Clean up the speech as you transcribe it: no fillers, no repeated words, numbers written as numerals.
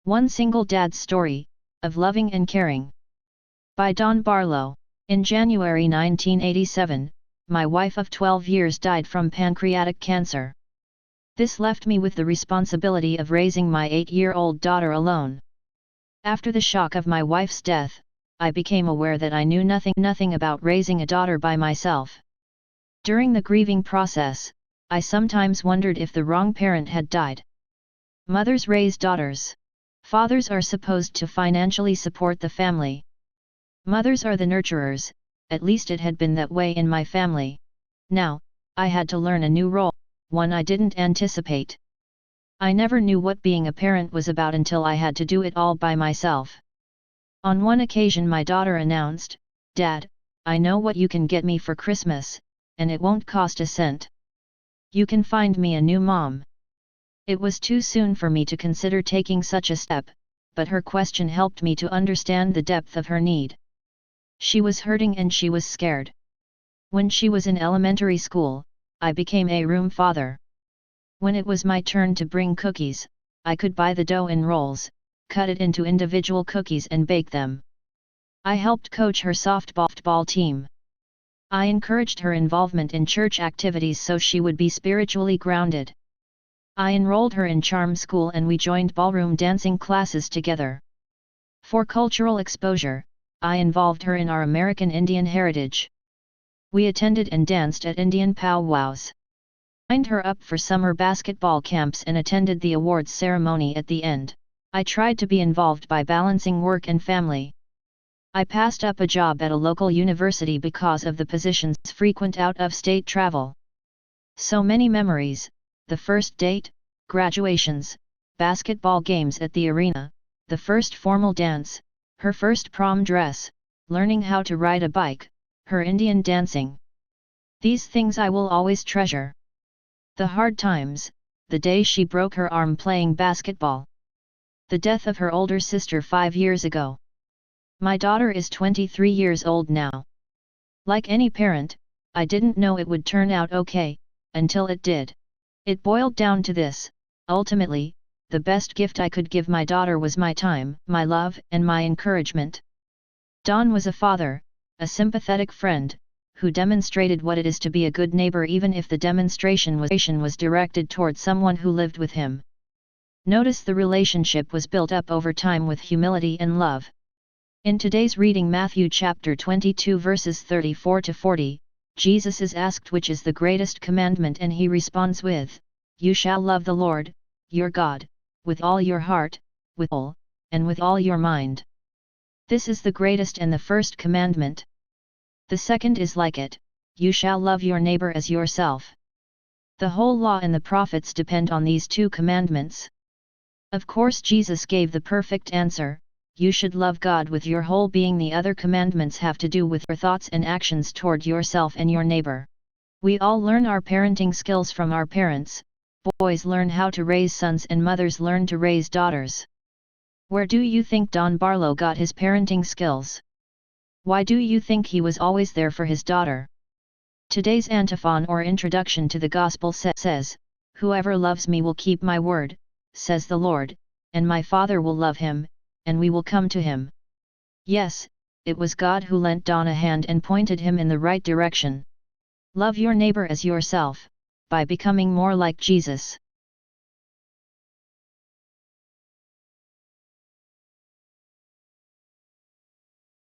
One Single Dad's Story, of Loving and Caring. By Don Barlow. In January 1987, my wife of 12 years died from pancreatic cancer. This left me with the responsibility of raising my 8-year-old daughter alone. After the shock of my wife's death, I became aware that I knew nothing about raising a daughter by myself. During the grieving process, I sometimes wondered if the wrong parent had died. Mothers raise daughters. Fathers are supposed to financially support the family. Mothers are the nurturers, at least it had been that way in my family. Now, I had to learn a new role, one I didn't anticipate. I never knew what being a parent was about until I had to do it all by myself. On one occasion my daughter announced, "Dad, I know what you can get me for Christmas, and it won't cost a cent. You can find me a new mom." It was too soon for me to consider taking such a step, but her question helped me to understand the depth of her need. She was hurting and she was scared. When she was in elementary school, I became a room father. When it was my turn to bring cookies, I could buy the dough in rolls, cut it into individual cookies and bake them. I helped coach her softball team. I encouraged her involvement in church activities so she would be spiritually grounded. I enrolled her in charm school and we joined ballroom dancing classes together. For cultural exposure, I involved her in our American Indian heritage. We attended and danced at Indian powwows. Signed her up for summer basketball camps and attended the awards ceremony at the end. I tried to be involved by balancing work and family. I passed up a job at a local university because of the position's frequent out-of-state travel. So many memories: the first date, graduations, basketball games at the arena, the first formal dance, her first prom dress, learning how to ride a bike, her Indian dancing. These things I will always treasure. The hard times, the day she broke her arm playing basketball. The death of her older sister 5 years ago. My daughter is 23 years old now. Like any parent, I didn't know it would turn out okay, until it did. It boiled down to this: ultimately, the best gift I could give my daughter was my time, my love, and my encouragement. Don was a father, a sympathetic friend, who demonstrated what it is to be a good neighbor even if the demonstration was directed toward someone who lived with him. Notice the relationship was built up over time with humility and love. In today's reading, Matthew chapter 22 verses 34 to 40, Jesus is asked which is the greatest commandment and he responds with, "You shall love the Lord, your God, with all your heart, with all, and with all your mind. This is the greatest and the first commandment. The second is like it, you shall love your neighbor as yourself." The whole law and the prophets depend on these two commandments. Of course Jesus gave the perfect answer: you should love God with your whole being. The other commandments have to do with your thoughts and actions toward yourself and your neighbor. We all learn our parenting skills from our parents. Boys learn how to raise sons and mothers learn to raise daughters. Where do you think Don Barlow got his parenting skills? Why do you think he was always there for his daughter? Today's antiphon or introduction to the Gospel says, "Whoever loves me will keep my word, says the Lord, and my Father will love him, and we will come to him." Yes, it was God who lent Don a hand and pointed him in the right direction. Love your neighbor as yourself, by becoming more like Jesus.